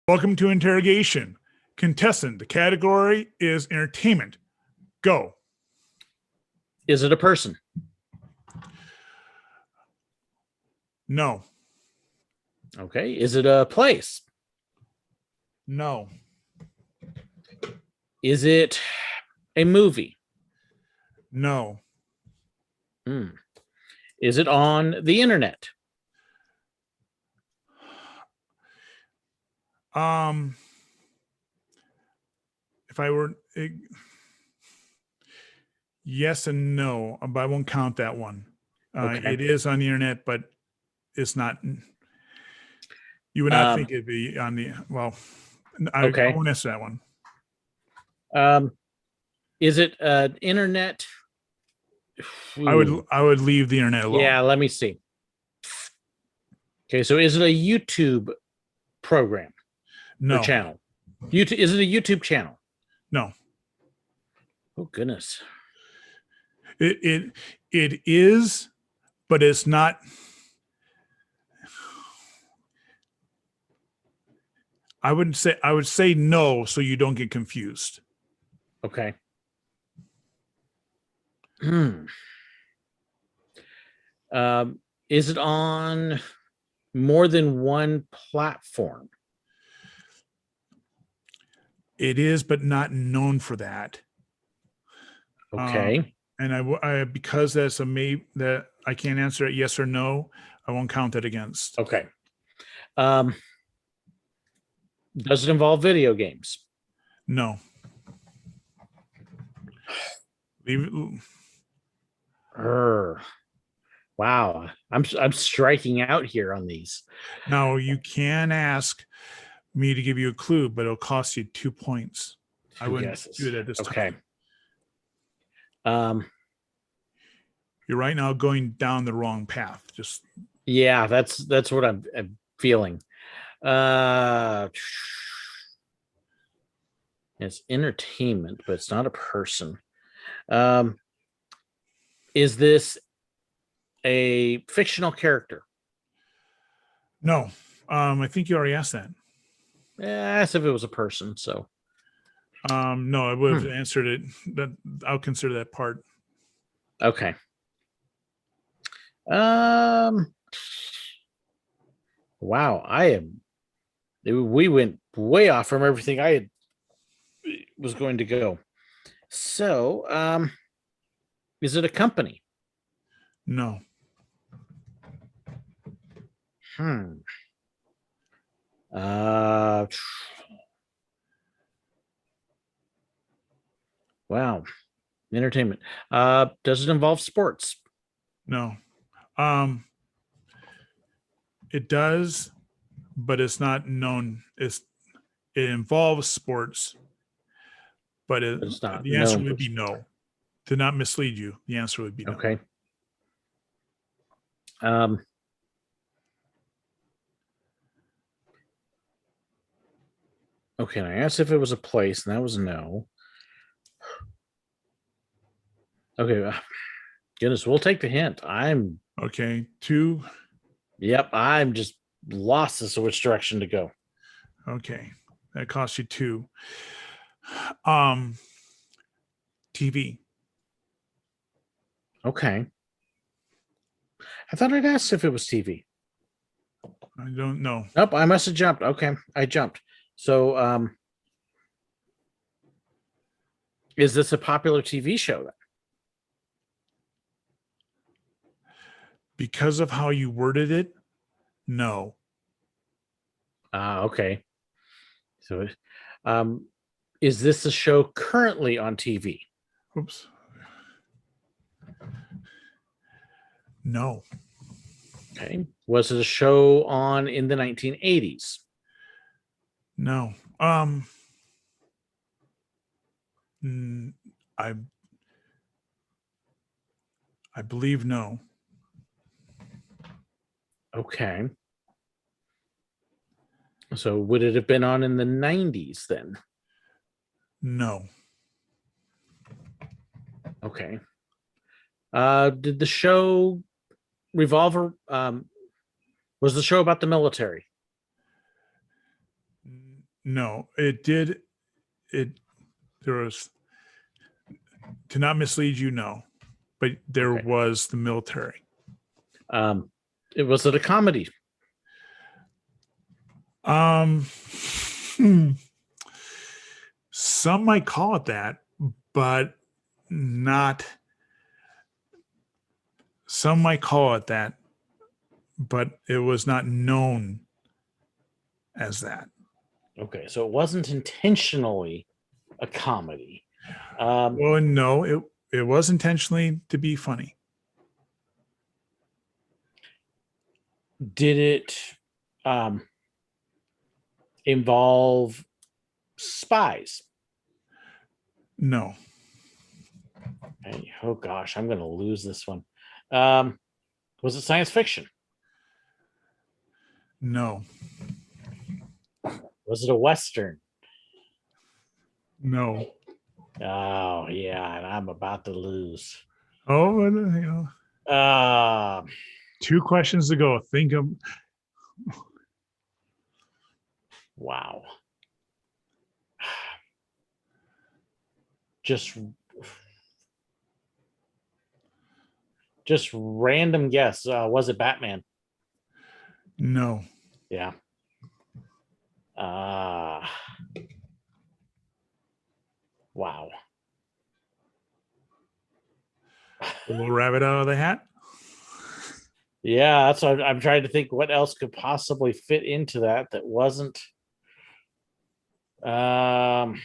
Welcome to Interrogation. Contestant, the category is entertainment. Go. Is it a person? No. Okay. Is it a place? No. Is it a movie? No. Is it on the internet? If I were, yes and no, but I won't count that one. Okay. It is on the internet, but it's not. You would not think it'd be on the. Well, I won't answer that one. Is it an internet? I would leave the internet alone. Yeah, let me see. Okay, so is it a YouTube program? No. Or channel? YouTube, is it a YouTube channel? No. Oh goodness. It is, but it's not. I would say no, so you don't get confused. Okay. Is it on more than one platform? It is, but not known for that. Okay. And I because that's a that I can't answer it yes or no, I won't count that against. Okay. Does it involve video games? No. Wow, I'm striking out here on these. Now you can ask me to give you a clue, but it'll cost you 2 points. I wouldn't do it at this time. You're right now going down the wrong path. Just yeah, that's what I'm feeling. It's entertainment, but it's not a person. Is this a fictional character? No. I think you already asked that. As if it was a person. So no, I would have answered it. That I'll consider that part. Okay. Wow, we went way off from everything I was going to go. So, is it a company? No. Wow. Entertainment. Does it involve sports? No. It does, but it's not known. It involves sports, but it's not. The answer would be no. To not mislead you, the answer would be no. Okay. Okay, I asked if it was a place, and that was no. Okay, goodness, we'll take the hint. I'm okay. 2. Yep, I'm just lost as to which direction to go. Okay, that cost you 2. TV. Okay. I thought I'd asked if it was TV. I don't know. Nope, I must have jumped. Okay, I jumped. So, is this a popular TV show then? Because of how you worded it, no. Okay. So, is this a show currently on TV? Oops. No. Okay. Was it a show on in the 1980s? No. I believe no. Okay. So would it have been on in the 90s then? No. Okay. Did the show revolve was the show about the military? No, it did. There was, to not mislead you, no, but there Okay. was the military. Was it a comedy? Some might call it that, but not. Some might call it that, but it was not known as that. Okay, so it wasn't intentionally a comedy. Well, no, it was intentionally to be funny. Did it involve spies? No, Oh gosh, I'm going to lose this one. Was it science fiction? no, Was it a Western? no. Oh yeah, and I'm about to lose. Oh, you know, 2 questions to go. Think of. Wow. Just random guess. Was it Batman? No. Yeah. Wow. A little rabbit out of the hat. Yeah, that's what I'm trying to think. What else could possibly fit into that wasn't? There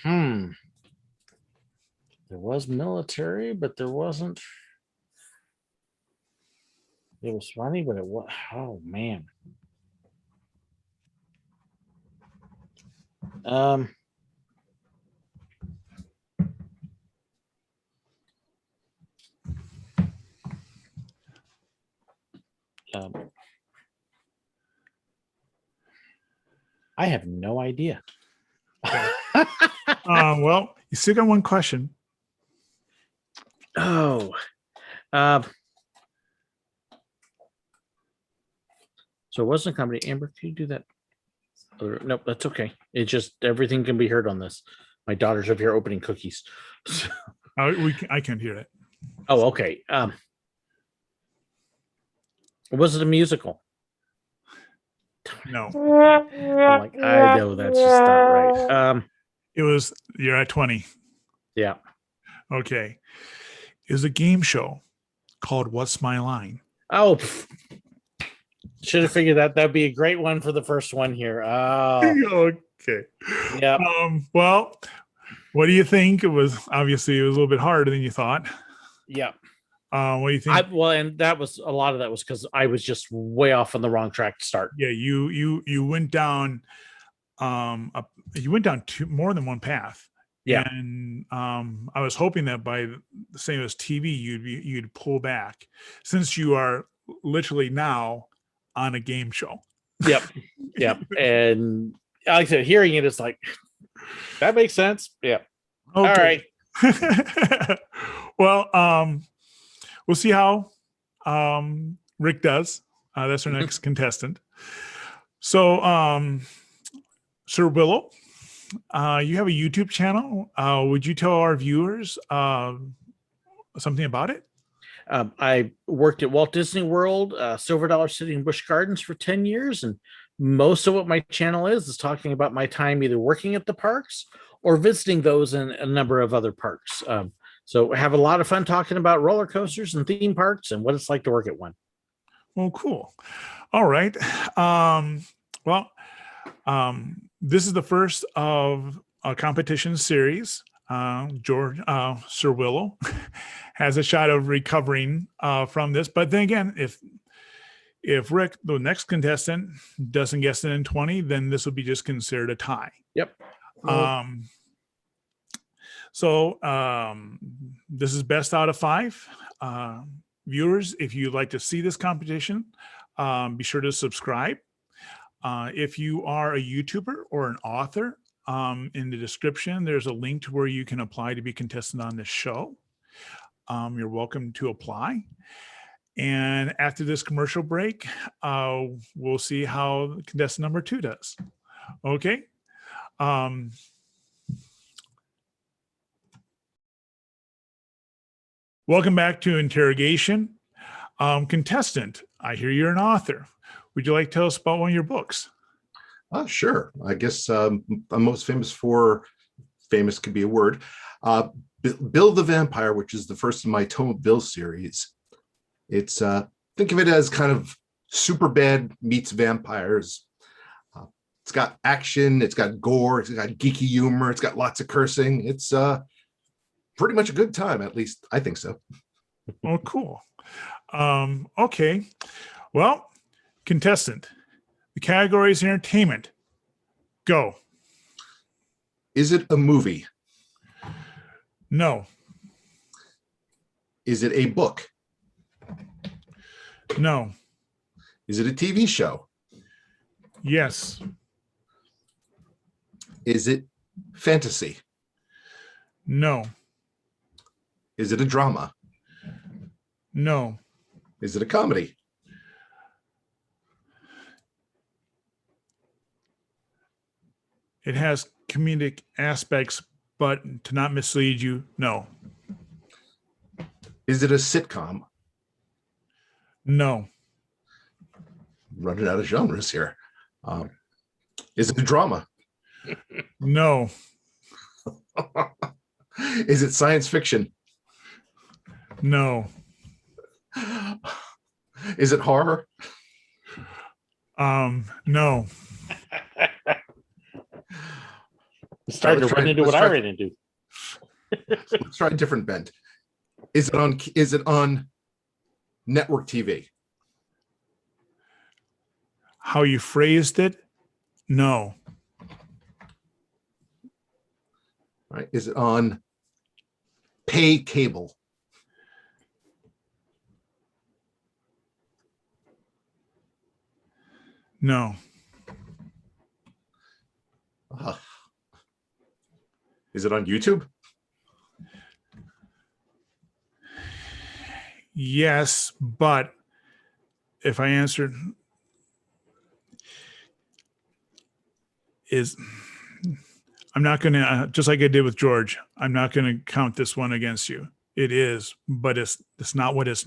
was military, but there wasn't. It was funny, but it was. Oh man. I have no idea. Well, you still got one question. Oh. So it wasn't a comedy. Amber, can you do that? Nope, that's okay. It's just everything can be heard on this. My daughter's over here opening cookies. I can't hear it. Oh, okay. Was it a musical? No. I'm like, I know that's just not right. It was. You're at 20. Yeah. Okay. It was a game show called What's My Line? Oh, should have figured that. That'd be a great one for the first one here. Oh. Okay. Yeah. Well, what do you think? It was a little bit harder than you thought. Yeah. What do you think? And that was a lot of that was because I was just way off on the wrong track to start. Yeah, you went down. You went down more than one path. Yeah. And I was hoping that by the same as TV, you'd pull back, since you are literally now on a game show. Yep. Yep. And like I said, hearing it is like, that makes sense. Yeah. Okay. All right. Well, we'll see how Rick does. That's our next contestant. So, SirWillow, you have a YouTube channel. Would you tell our viewers something about it? I worked at Walt Disney World, Silver Dollar City and Busch Gardens for 10 years. And most of what my channel is talking about my time either working at the parks or visiting those in a number of other parks. So I have a lot of fun talking about roller coasters and theme parks and what it's like to work at one. Well, cool. All right. This is the first of a competition series. SirWillow has a shot of recovering from this. But then again, if Rick, the next contestant, doesn't guess it in 20, then this will be just considered a tie. Yep. So this is best out of 5. Viewers, if you'd like to see this competition, be sure to subscribe. If you are a YouTuber or an author, in the description, there's a link to where you can apply to be contestant on this show. You're welcome to apply. And after this commercial break, we'll see how contestant number 2 does. Okay. Welcome back to Interrogation. Contestant, I hear you're an author. Would you like to tell us about one of your books? Sure. I guess I'm most famous could be a word. Bill the Vampire, which is the first in my Tome of Bill series. It's think of it as kind of Superbad meets vampires. It's got action, it's got gore, it's got geeky humor, it's got lots of cursing. It's pretty much a good time, at least I think so. Oh, cool. Okay. Well, contestant, the category is entertainment. Go. Is it a movie? No. Is it a book? No. Is it a TV show? Yes. Is it fantasy? No. Is it a drama? No. Is it a comedy? It has comedic aspects, but to not mislead you, no. Is it a sitcom? No. Running out of genres here. Is it a drama? No. Is it science fiction? No. Is it horror? I'm No. starting to run into what I ran into. Let's try a different bent. Is it on network TV? How you phrased it? No. Right? Is it on pay cable? No. Is it on YouTube? Yes, but if I answered I'm not going to, just like I did with George, I'm not going to count this one against you. It is, but it's not what it's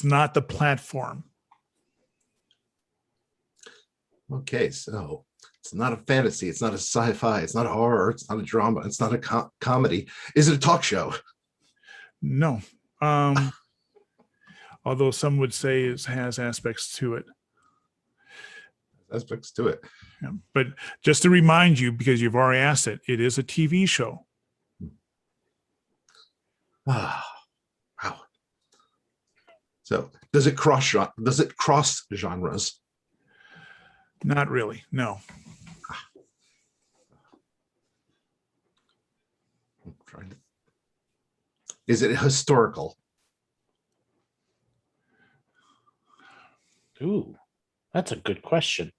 not the platform. Okay, so it's not a fantasy, it's not a sci-fi, it's not a horror, it's not a drama, it's not a comedy. Is it a talk show? No. Although some would say it has aspects to it. Aspects to it. Yeah. But just to remind you, because you've already asked it, it is a TV show. Wow. So does it cross genres? Not really. No. I'm trying to... Is it historical? Ooh, that's a good question.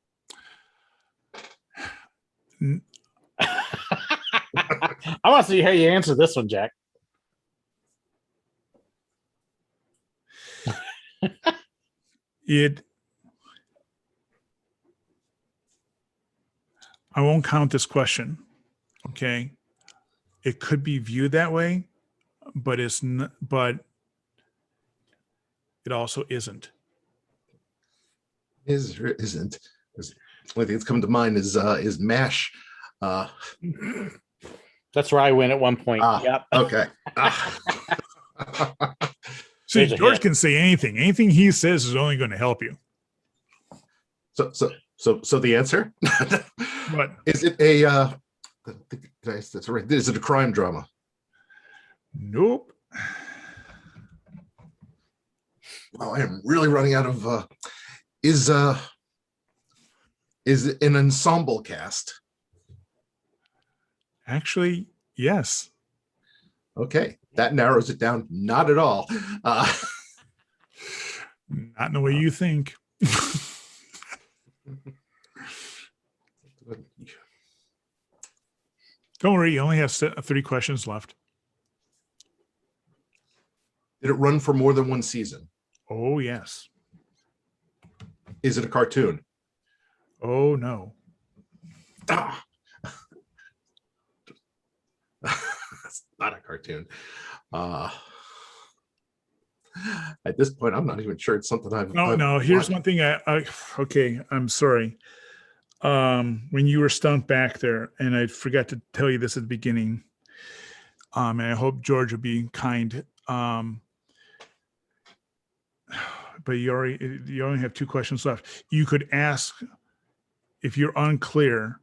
I want to see how you answer this one, Jack. I won't count this question. Okay. It could be viewed that way, but it's not, but it also isn't. Is or isn't? The only thing that's come to mind is MASH. That's where I went at one point. Yep. Okay. See, George can say anything. Anything he says is only going to help you. So the answer? What? Is it a that's right. Is it a crime drama? Nope. Well, I am really running out of is it an ensemble cast? Actually, yes. Okay, that narrows it down. Not at all. Not in the way you think. Don't worry, you only have 3 questions left. Did it run for more than one season? Oh, yes. Is it a cartoon? Oh no. Ah. It's not a cartoon. At this point, I'm not even sure it's something I've. No. Here's one thing. Okay. I'm sorry. When you were stumped back there, and I forgot to tell you this at the beginning. And I hope George will be kind. But you only have 2 questions left. You could ask, if you're unclear,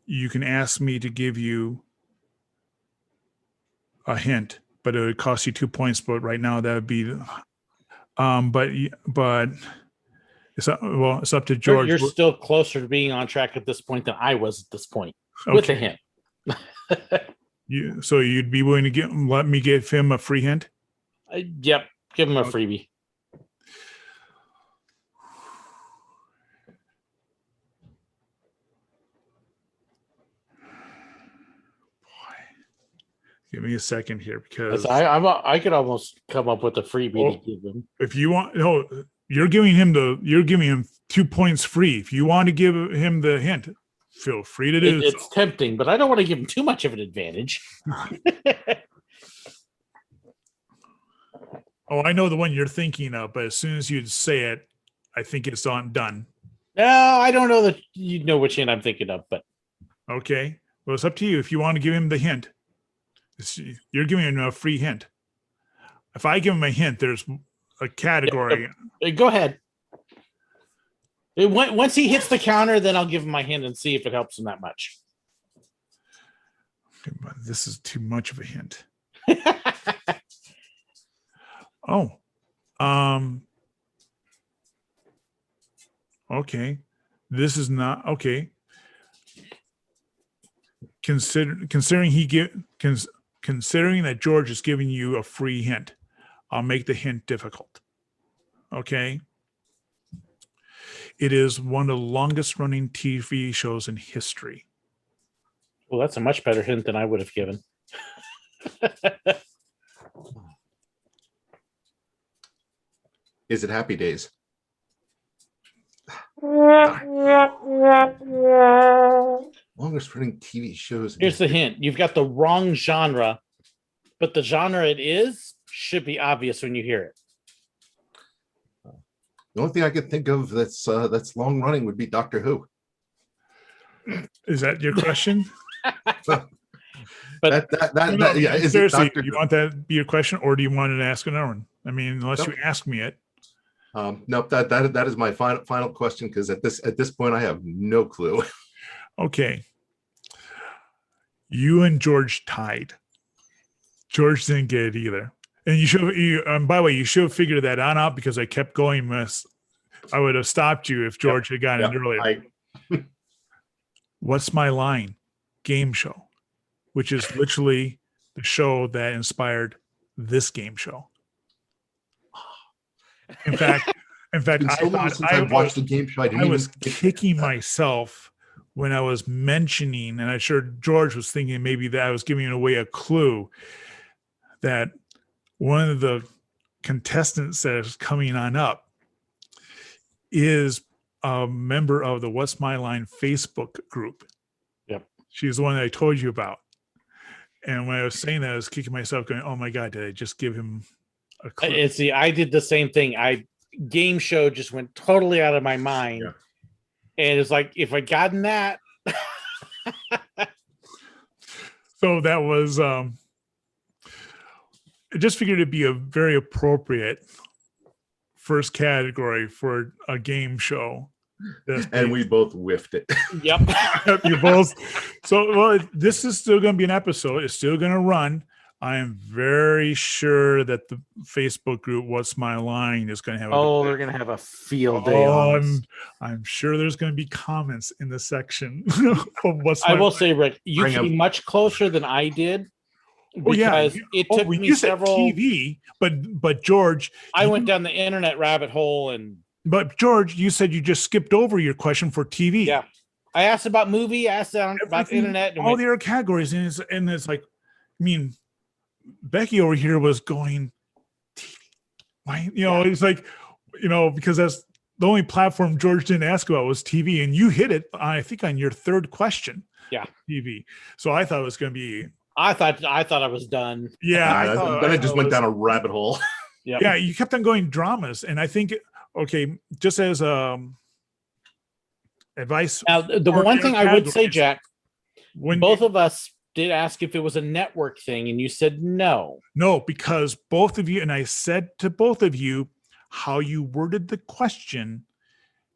you can ask me to give you a hint, but it would cost you 2 points. But right now that would be, but it's up to George. You're still closer to being on track at this point than I was at this point with a hint. So you'd be willing to let me give him a free hint? Yep, give him a freebie. Give me a second here, because I could almost come up with a freebie to give him. If you want, no, you're giving him 2 points free. If you want to give him the hint, feel free to do. It's tempting, but I don't want to give him too much of an advantage. Oh, I know the one you're thinking of, but as soon as you say it, I think it's done. No, I don't know that you know which hint I'm thinking of, but okay. Well, it's up to you. If you want to give him the hint, you're giving him a free hint. If I give him a hint, there's a category. Go ahead. Once he hits the counter, then I'll give him my hint and see if it helps him that much. This is too much of a hint. Okay. This is not okay. Considering that George is giving you a free hint, I'll make the hint difficult. Okay. It is one of the longest running TV shows in history. Well, that's a much better hint than I would have given. Is it Happy Days? Longest running TV shows. Here's the hint. You've got the wrong genre, but the genre it is should be obvious when you hear it. The only thing I could think of that's long running would be Doctor Who. Is that your question? But seriously, do you want that to be your question, or do you want to ask another one? I mean, unless you ask me it. Nope. That is my final question, because at this point I have no clue. Okay. You and George tied. George didn't get it either. And you should. By the way, you should have figured that out, because I kept going. I would have stopped you if George had gotten it earlier. What's My Line? Game show, which is literally the show that inspired this game show. In fact, I watched the game show. I was kicking myself when I was mentioning, and I'm sure George was thinking maybe that I was giving away a clue that one of the contestants that is coming on up is a member of the What's My Line Facebook group. Yep. She's the one that I told you about. And when I was saying that, I was kicking myself going, oh my God, did I just give him a clue? I did the same thing. Game show just went totally out of my mind. Yeah. And it's like, if I'd gotten that. So that was, I just figured it'd be a very appropriate first category for a game show. And we both whiffed it. Yep. You both. So, well, this is still going to be an episode. It's still going to run. I am very sure that the Facebook group "What's My Line" is going to have. They're going to have a field day. I'm sure there's going to be comments in the section of "What's My I will Line." say, Rick, you came much closer than I did. Because it took me several. TV, but George, I went down the internet rabbit hole But George, you said you just skipped over your question for TV. Yeah, I asked about movie, asked about the internet, and all the other categories, and it's like, I mean, Becky over here was going TV. Why, it's like, because that's the only platform George didn't ask about was TV, and you hit it, I think, on your third question. Yeah. TV. So I thought it was going to be. I thought I was done. Yeah. Then I just went down a rabbit hole. Yep. Yeah. You kept on going dramas. And I think, okay, just as advice. Now, the one thing I would say, Jack, when both of us did ask if it was a network thing, and you said no. No, because both of you, and I said to both of you, how you worded the question,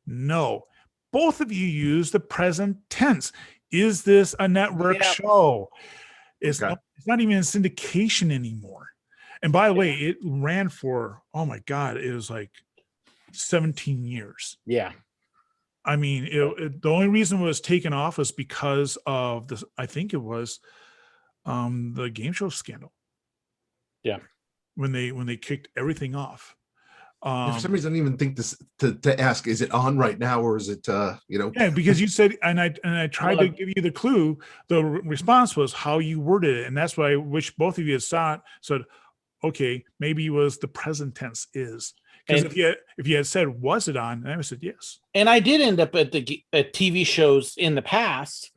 no. Both of you use the present tense. Is this a network show? It's not even in syndication anymore. And by the way, it ran for, oh my God, it was like 17 years. Yeah. I mean, the only reason it was taken off was because of this. I think it was the game show scandal. Yeah. When they kicked everything off. For some reason, I didn't even think this to ask, is it on right now, or is it, Yeah, because you said, and I tried to give you the clue. The response was how you worded it. And that's why I wish both of you had said, okay, maybe it was the present tense is. Because if you had said, was it on? And I would have said yes. And I did end up at TV shows in the past,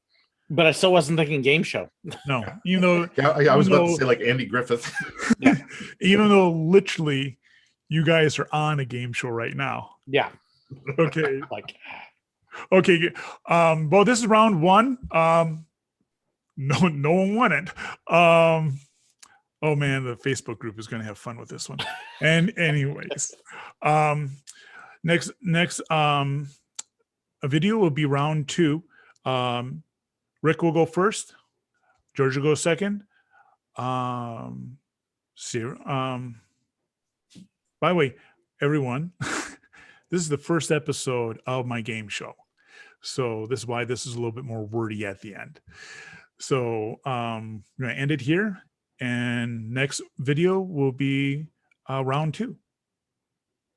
but I still wasn't thinking game show. No, even though I was about to say like Andy Griffith. Yeah. Even though literally you guys are on a game show right now. Yeah. Okay. Okay. Well, this is round one. No one won it. Oh man, the Facebook group is going to have fun with this one. And anyways, next a video will be round two. Rick will go first. George will go second. By the way, everyone, this is the first episode of my game show. So this is why this is a little bit more wordy at the end. So I'm going to end it here. And next video will be round two.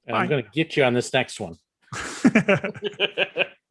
And I'm going to get you on this next one.